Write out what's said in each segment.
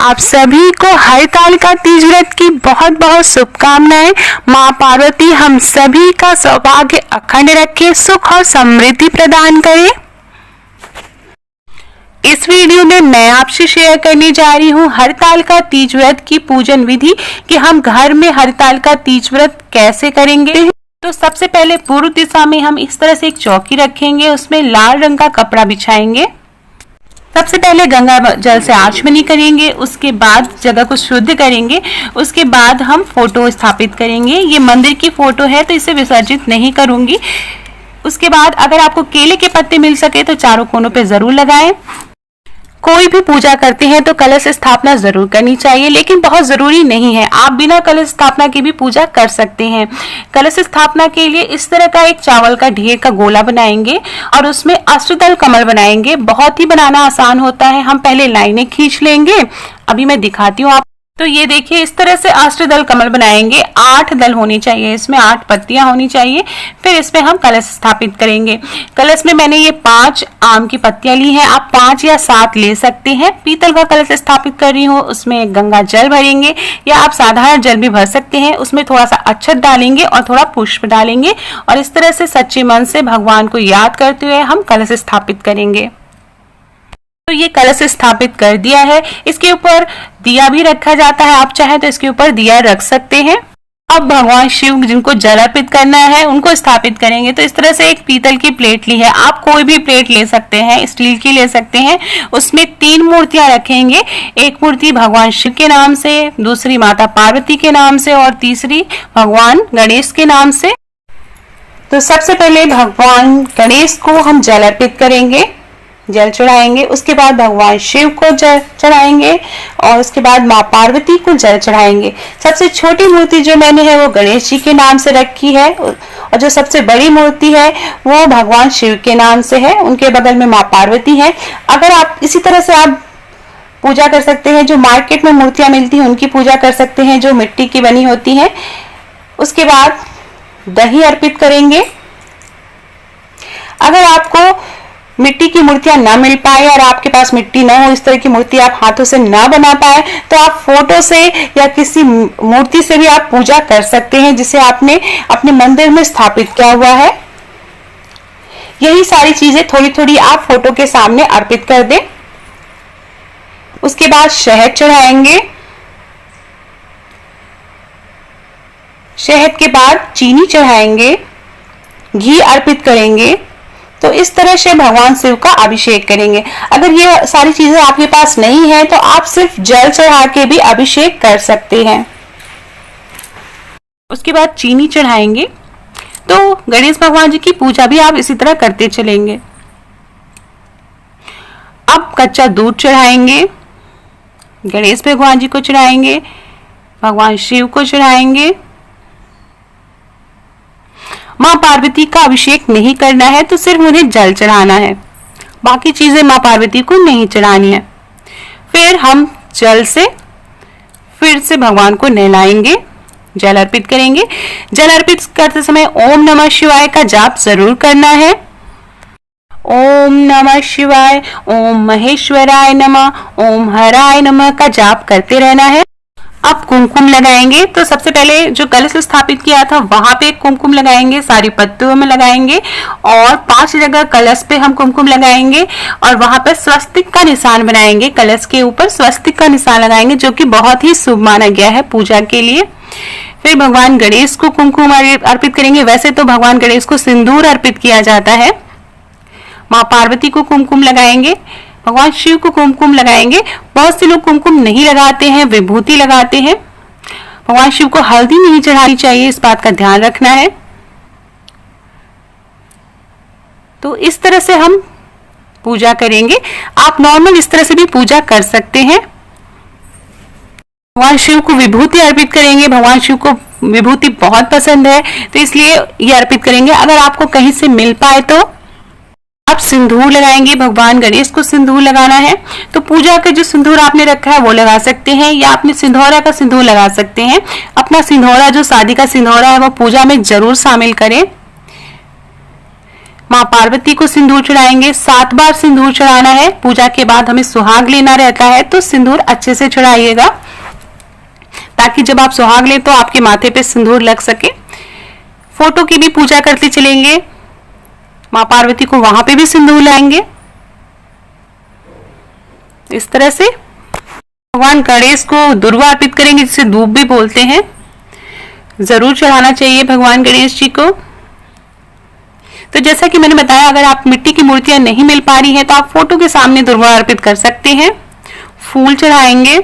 आप सभी को हरतालिका तीज व्रत की बहुत बहुत शुभकामनाएं। माँ पार्वती हम सभी का सौभाग्य अखंड रखे, सुख और समृद्धि प्रदान करे। इस वीडियो में मैं आपसे शेयर करने जा रही हूँ हरतालिका तीज व्रत की पूजन विधि कि हम घर में हरतालिका तीज व्रत कैसे करेंगे। तो सबसे पहले पूर्व दिशा में हम इस तरह से एक चौकी रखेंगे, उसमें लाल रंग का कपड़ा बिछाएंगे। सबसे पहले गंगा जल से आचमनी करेंगे, उसके बाद जगह को शुद्ध करेंगे। उसके बाद हम फोटो स्थापित करेंगे। ये मंदिर की फोटो है तो इसे विसर्जित नहीं करूंगी। उसके बाद अगर आपको केले के पत्ते मिल सके तो चारों कोनों पे जरूर लगाएं। कोई भी पूजा करते हैं तो कलश स्थापना जरूर करनी चाहिए, लेकिन बहुत जरूरी नहीं है, आप बिना कलश स्थापना के भी पूजा कर सकते हैं। कलश स्थापना के लिए इस तरह का एक चावल का ढेर का गोला बनाएंगे और उसमें अष्टदल कमल बनाएंगे। बहुत ही बनाना आसान होता है। हम पहले लाइनें खींच लेंगे, अभी मैं दिखाती हूँ आप। तो ये देखिए इस तरह से अष्टदल कमल बनाएंगे। 8 दल होने चाहिए, इसमें 8 पत्तियां होनी चाहिए। फिर इसमें हम कलश स्थापित करेंगे। कलश में मैंने ये 5 आम की पत्तियां ली हैं, आप 5 या 7 ले सकते हैं। पीतल का कलश स्थापित कर रही हूँ, उसमें गंगा जल भरेंगे या आप साधारण जल भी भर सकते हैं। उसमें थोड़ा सा अक्षत डालेंगे और थोड़ा पुष्प डालेंगे और इस तरह से सच्चे मन से भगवान को याद करते हुए हम कलश स्थापित करेंगे। तो ये कलश स्थापित कर दिया है। इसके ऊपर दिया भी रखा जाता है, आप चाहे तो इसके ऊपर दिया रख सकते हैं। अब भगवान शिव जिनको जल अर्पित करना है उनको स्थापित करेंगे। तो इस तरह से एक पीतल की प्लेट ली है, आप कोई भी प्लेट ले सकते हैं, स्टील की ले सकते हैं। उसमें 3 मूर्तियां रखेंगे। एक मूर्ति भगवान शिव के नाम से, दूसरी माता पार्वती के नाम से और तीसरी भगवान गणेश के नाम से। तो सबसे पहले भगवान गणेश को हम जल अर्पित करेंगे, जल चढ़ाएंगे। उसके बाद भगवान शिव को जल चढ़ाएंगे और उसके बाद माँ पार्वती को जल चढ़ाएंगे। सबसे छोटी मूर्ति जो मैंने है वो गणेश जी के नाम से रखी है और जो सबसे बड़ी मूर्ति है वो भगवान शिव के नाम से है। उनके बगल में माँ पार्वती है। अगर आप इसी तरह से आप पूजा कर सकते हैं, जो मार्केट में मूर्तियां मिलती हैं उनकी पूजा कर सकते हैं जो मिट्टी की बनी होती है। उसके बाद दही अर्पित करेंगे। अगर आपको मिट्टी की मूर्तियां ना मिल पाए और आपके पास मिट्टी ना हो, इस तरह की मूर्ति आप हाथों से ना बना पाए, तो आप फोटो से या किसी मूर्ति से भी आप पूजा कर सकते हैं जिसे आपने अपने मंदिर में स्थापित किया हुआ है। यही सारी चीजें थोड़ी थोड़ी आप फोटो के सामने अर्पित कर दें। उसके बाद शहद चढ़ाएंगे। शहद के बाद चीनी चढ़ाएंगे, घी अर्पित करेंगे। तो इस तरह से भगवान शिव का अभिषेक करेंगे। अगर ये सारी चीजें आपके पास नहीं है तो आप सिर्फ जल चढ़ा के भी अभिषेक कर सकते हैं। उसके बाद चीनी चढ़ाएंगे। तो गणेश भगवान जी की पूजा भी आप इसी तरह करते चलेंगे। अब कच्चा दूध चढ़ाएंगे, गणेश भगवान जी को चढ़ाएंगे, भगवान शिव को चढ़ाएंगे। माँ पार्वती का अभिषेक नहीं करना है तो सिर्फ उन्हें जल चढ़ाना है, बाकी चीजें माँ पार्वती को नहीं चढ़ानी है। फिर हम जल से फिर से भगवान को नहलाएंगे, जल अर्पित करेंगे। जल अर्पित करते समय ओम नमः शिवाय का जाप जरूर करना है। ओम नमः शिवाय, ओम महेश्वराय नमः, ओम हराय नमः का जाप करते रहना है। अब कुमकुम लगाएंगे। तो सबसे पहले जो कलश स्थापित किया था वहां पे कुमकुम लगाएंगे, सारी पत्तियों में लगाएंगे और 5 जगह कलश पे हम कुमकुम लगाएंगे और वहां पे स्वस्तिक का निशान बनाएंगे। कलश के ऊपर स्वस्तिक का निशान लगाएंगे जो कि बहुत ही शुभ माना गया है पूजा के लिए। फिर भगवान गणेश को कुमकुम अर्पित करेंगे। वैसे तो भगवान गणेश को सिंदूर अर्पित किया जाता है। माँ पार्वती को कुमकुम लगाएंगे, भगवान शिव को कुमकुम लगाएंगे। बहुत से लोग कुमकुम नहीं लगाते हैं, विभूति लगाते हैं। भगवान शिव को हल्दी नहीं चढ़ानी चाहिए, इस बात का ध्यान रखना है। तो इस तरह से हम पूजा करेंगे। आप नॉर्मल इस तरह से भी पूजा कर सकते हैं। भगवान शिव को विभूति अर्पित करेंगे। भगवान शिव को विभूति बहुत पसंद है तो इसलिए ये अर्पित करेंगे। अगर आपको कहीं से मिल पाए तो आप सिंदूर लगाएंगे। भगवान गणेश को सिंदूर लगाना है तो पूजा का जो सिंदूर आपने रखा है वो लगा सकते हैं या अपने सिंदूरा का सिंदूर लगा सकते हैं। अपना सिंदूरा जो शादी का सिंदूरा है वो पूजा में जरूर शामिल करें। माँ पार्वती को सिंदूर चढ़ाएंगे। 7 बार सिंदूर चढ़ाना है। पूजा के बाद हमें सुहाग लेना रहता है, तो सिंदूर अच्छे से चढ़ाइएगा ताकि जब आप सुहाग लें तो आपके माथे पे सिंदूर लग सके। फोटो की भी पूजा करते चलेंगे। माँ पार्वती को वहां पे भी सिंदूर लाएंगे। इस तरह से भगवान गणेश को दुर्वा अर्पित करेंगे, जिसे धूप भी बोलते हैं। जरूर चढ़ाना चाहिए भगवान गणेश जी को। तो जैसा कि मैंने बताया, अगर आप मिट्टी की मूर्तियां नहीं मिल पा रही हैं तो आप फोटो के सामने दुर्वा अर्पित कर सकते हैं। फूल चढ़ाएंगे।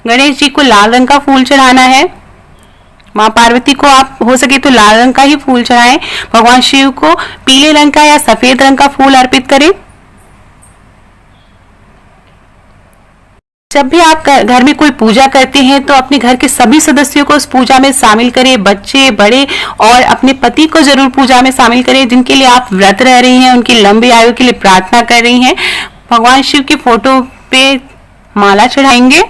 गणेश जी को लाल रंग का फूल चढ़ाना है। माँ पार्वती को आप हो सके तो लाल रंग का ही फूल चढ़ाएं। भगवान शिव को पीले रंग का या सफेद रंग का फूल अर्पित करें। जब भी आप घर में कोई पूजा करते हैं तो अपने घर के सभी सदस्यों को उस पूजा में शामिल करें, बच्चे बड़े, और अपने पति को जरूर पूजा में शामिल करें जिनके लिए आप व्रत रह रही हैं, उनकी लंबी आयु के लिए प्रार्थना कर रही हैं। भगवान शिव की फोटो पे माला चढ़ाएंगे।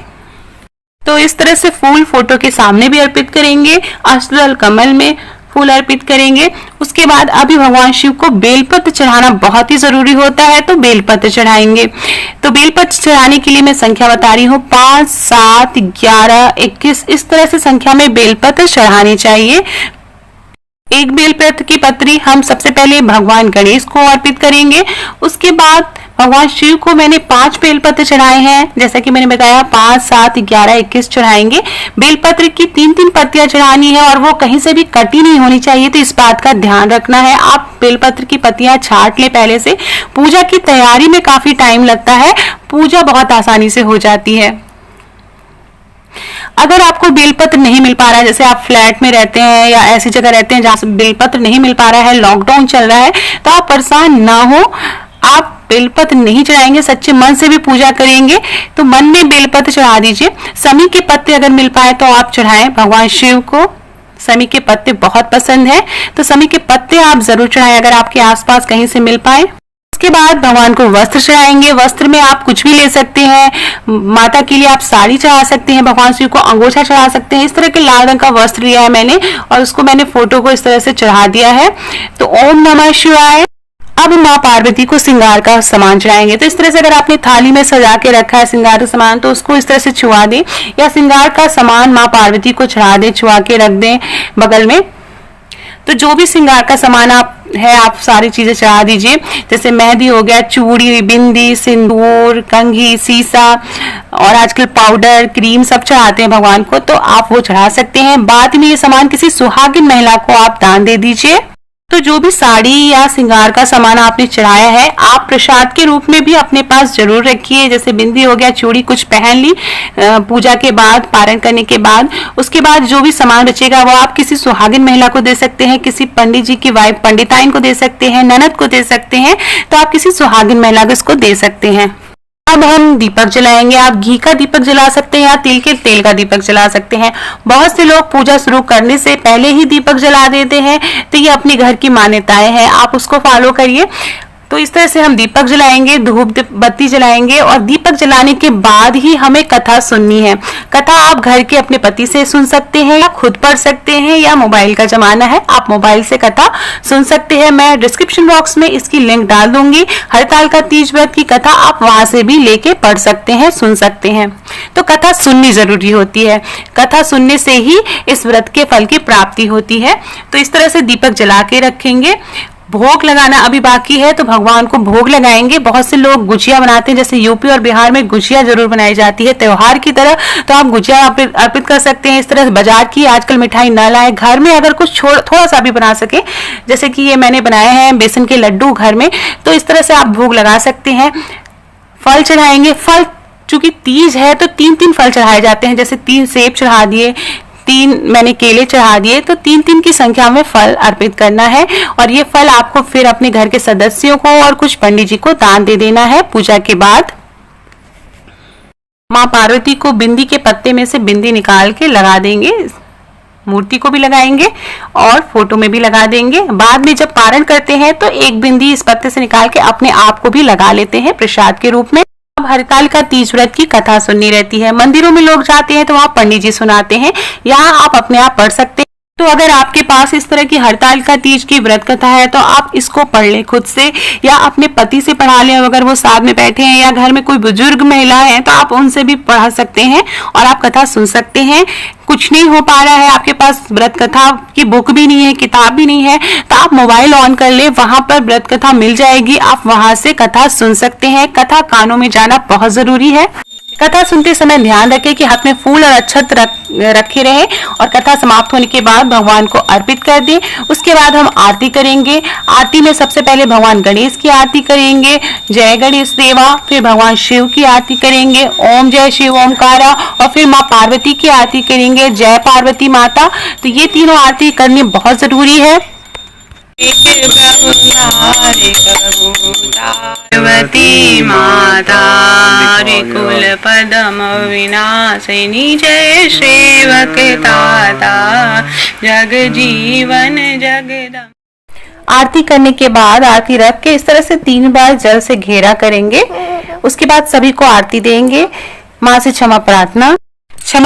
तो इस तरह से फूल फोटो के सामने भी अर्पित करेंगे, अष्टदल कमल में फूल अर्पित करेंगे। उसके बाद अभी भगवान शिव को बेलपत्र चढ़ाना बहुत ही जरूरी होता है, तो बेलपत्र चढ़ाएंगे। तो बेलपत्र चढ़ाने के लिए मैं संख्या बता रही हूँ, 5, 7, 11, 21, इस तरह से संख्या में बेलपत्र चढ़ानी चाहिए। एक बेलपत्र की पत्री हम सबसे पहले भगवान गणेश को अर्पित करेंगे। उसके बाद भगवान शिव को मैंने 5 बेलपत्र चढ़ाए हैं, जैसा कि मैंने बताया 5, 7, 11, 21 चढ़ाएंगे। बेलपत्र की 3-3 पत्तियां चढ़ानी है और वो कहीं से भी कटी नहीं होनी चाहिए, तो इस बात का ध्यान रखना है। आप बेलपत्र की पत्तियां छांट ले पहले से। पूजा की तैयारी में काफी टाइम लगता है, पूजा बहुत आसानी से हो जाती है। अगर आपको बेलपत्र नहीं मिल पा रहा है, जैसे आप फ्लैट में रहते हैं या ऐसी जगह रहते हैं जहां से बेलपत्र नहीं मिल पा रहा है, लॉकडाउन चल रहा है, तो आप परेशान ना हो। आप बेलपत्र नहीं चढ़ाएंगे, सच्चे मन से भी पूजा करेंगे तो मन में बेलपत्र चढ़ा दीजिए। समी के पत्ते अगर मिल पाए तो आप चढ़ाएं। भगवान शिव को समी के पत्ते बहुत पसंद है, तो समी के पत्ते आप जरूर चढ़ाएं अगर आपके आसपास कहीं से मिल पाए। उसके बाद भगवान को वस्त्र चढ़ाएंगे। वस्त्र में आप कुछ भी ले सकते हैं। माता के लिए आप साड़ी चढ़ा सकते हैं, भगवान शिव को अंगोछा चढ़ा सकते हैं। इस तरह के लाल रंग का वस्त्र लिया है मैंने और उसको मैंने फोटो को इस तरह से चढ़ा दिया है। तो ओम नमः शिवाय। अब माँ पार्वती को श्रृंगार का सामान चढ़ाएंगे। तो इस तरह से अगर आपने थाली में सजा के रखा है श्रृंगार का सामान, तो उसको इस तरह से छुआ दें, या श्रृंगार का सामान माँ पार्वती को चढ़ा दें, छुआ के रख दें बगल में। तो जो भी श्रृंगार का सामान आप सारी चीजें चढ़ा दीजिए। जैसे मेहंदी हो गया, चूड़ी, बिंदी, सिंदूर, कंघी, सीसा और आजकल पाउडर, क्रीम सब चढ़ाते हैं भगवान को, तो आप वो चढ़ा सकते हैं। बाद में ये सामान किसी सुहागिन महिला को आप दान दे दीजिए। तो जो भी साड़ी या श्रृंगार का सामान आपने चढ़ाया है, आप प्रसाद के रूप में भी अपने पास जरूर रखिए। जैसे बिंदी हो गया, चूड़ी कुछ पहन ली पूजा के बाद, पारण करने के बाद। उसके बाद जो भी सामान बचेगा वो आप किसी सुहागिन महिला को दे सकते हैं, किसी पंडित जी की वाइफ पंडिताइन को दे सकते हैं, ननद को दे सकते हैं। तो आप किसी सुहागिन महिला को इसको दे सकते हैं। अब हम दीपक जलाएंगे। आप घी का दीपक जला सकते हैं या तिल के तेल का दीपक जला सकते हैं। बहुत से लोग पूजा शुरू करने से पहले ही दीपक जला देते हैं, तो ये अपने घर की मान्यताएं हैं, आप उसको फॉलो करिए। तो इस तरह से हम दीपक जलाएंगे, धूप बत्ती जलाएंगे और दीपक जलाने के बाद ही हमें कथा सुननी है। कथा आप घर के अपने पति से सुन सकते हैं या खुद पढ़ सकते हैं, या मोबाइल का जमाना है, आप मोबाइल से कथा सुन सकते हैं। मैं डिस्क्रिप्शन बॉक्स में इसकी लिंक डाल दूंगी। हड़ताल का तीज व्रत की कथा आप वहां से भी लेके पढ़ सकते हैं, सुन सकते हैं। तो कथा सुननी जरूरी होती है, कथा सुनने से ही इस व्रत के फल की प्राप्ति होती है। तो इस तरह से दीपक जला के रखेंगे। भोग लगाना अभी बाकी है, तो भगवान को भोग लगाएंगे। बहुत से लोग गुजिया बनाते हैं, जैसे यूपी और बिहार में गुजिया जरूर बनाई जाती है त्योहार की तरह, तो आप गुजिया अर्पित कर सकते हैं। इस तरह बाजार की आजकल मिठाई न लाए, घर में अगर कुछ थोड़ा सा भी बना सके, जैसे कि ये मैंने बनाए हैं बेसन के लड्डू घर में, तो इस तरह से आप भोग लगा सकते हैं। फल चढ़ाएंगे। फल चूंकि तीज है तो 3-3 फल चढ़ाए जाते हैं, जैसे 3 सेब चढ़ा दिए, 3 मैंने केले चढ़ा दिए, तो 3-3 की संख्या में फल अर्पित करना है। और ये फल आपको फिर अपने घर के सदस्यों को और कुछ पंडित जी को दान दे देना है। पूजा के बाद माँ पार्वती को बिंदी के पत्ते में से बिंदी निकाल के लगा देंगे, मूर्ति को भी लगाएंगे और फोटो में भी लगा देंगे। बाद में जब पारण करते हैं तो एक बिंदी इस पत्ते से निकाल के अपने आप को भी लगा लेते हैं प्रसाद के रूप में। अब हरिताल का तीज व्रत की कथा सुननी रहती है। मंदिरों में लोग जाते हैं तो वहाँ पंडित जी सुनाते हैं, यहाँ आप अपने आप पढ़ सकते हैं। तो अगर आपके पास इस तरह की हड़ताल तीज की व्रत कथा है तो आप इसको पढ़ लें खुद से या अपने पति से पढ़ा लें, अगर वो साथ में बैठे हैं, या घर में कोई बुजुर्ग महिला है तो आप उनसे भी पढ़ा सकते हैं और आप कथा सुन सकते हैं। कुछ नहीं हो पा रहा है, आपके पास व्रत कथा की बुक भी नहीं है, किताब भी नहीं है, तो आप मोबाइल ऑन कर ले, वहां पर व्रत कथा मिल जाएगी, आप वहां से कथा सुन सकते हैं। कथा कानों में जाना बहुत जरूरी है। कथा सुनते समय ध्यान रखें कि हाथ में फूल और अक्षत रखे रहे और कथा समाप्त होने के बाद भगवान को अर्पित कर दें। उसके बाद हम आरती करेंगे। आरती में सबसे पहले भगवान गणेश की आरती करेंगे, जय गणेश देवा, फिर भगवान शिव की आरती करेंगे, ओम जय शिव ओमकारा, और फिर माँ पार्वती की आरती करेंगे, जय पार्वती माता। तो ये तीनों आरती करनी बहुत जरूरी है। पार्वती माता कुल पदम विनाशिनी, जय सेवक ताता जग जीवन जगदम। आरती करने के बाद आरती रख के इस तरह से 3 बार जल से घेरा करेंगे। उसके बाद सभी को आरती देंगे। माँ से क्षमा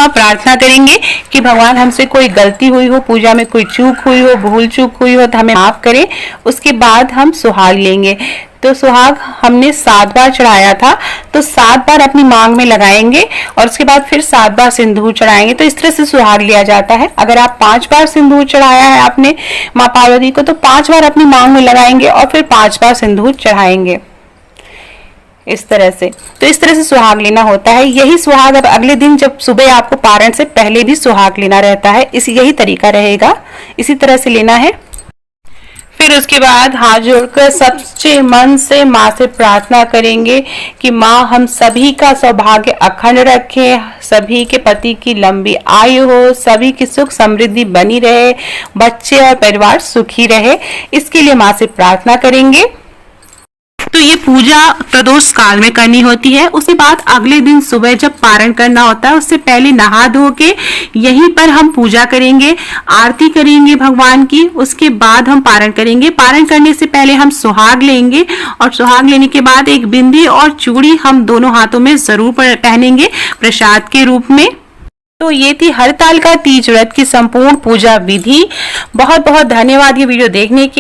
प्रार्थना करेंगे कि भगवान हमसे कोई गलती हुई हो, पूजा में कोई चूक हुई हो, भूल चूक हुई हो तो हमें माफ करें। उसके बाद हम सुहाग लेंगे। तो सुहाग हमने 7 बार चढ़ाया था, तो 7 बार अपनी मांग में लगाएंगे और उसके बाद फिर 7 बार सिंदूर चढ़ाएंगे। तो इस तरह से सुहाग लिया जाता है। अगर आप 5 बार सिंदूर चढ़ाया है आपने माँ पार्वती को, तो 5 बार अपनी मांग में लगाएंगे और फिर 5 बार सिंदूर चढ़ाएंगे इस तरह से। तो इस तरह से सुहाग लेना होता है। यही सुहाग अब अगले दिन जब सुबह आपको पारण से पहले भी सुहाग लेना रहता है, यही तरीका रहेगा, इसी तरह से लेना है। फिर उसके बाद हाथ जोड़कर सच्चे मन से माँ से प्रार्थना करेंगे कि माँ हम सभी का सौभाग्य अखंड रखे, सभी के पति की लंबी आयु हो, सभी की सुख समृद्धि बनी रहे, बच्चे और परिवार सुखी रहे। इसके लिए माँ से प्रार्थना करेंगे। तो ये पूजा प्रदोष काल में करनी होती है। उसके बाद अगले दिन सुबह जब पारण करना होता है, उससे पहले नहा धो के यहीं पर हम पूजा करेंगे, आरती करेंगे भगवान की। उसके बाद हम पारण करेंगे। पारण करने से पहले हम सुहाग लेंगे और सुहाग लेने के बाद एक बिंदी और चूड़ी हम दोनों हाथों में जरूर पहनेंगे प्रसाद के रूप में। तो ये थी हरतालिका तीज व्रत की संपूर्ण पूजा विधि। बहुत बहुत धन्यवाद ये वीडियो देखने के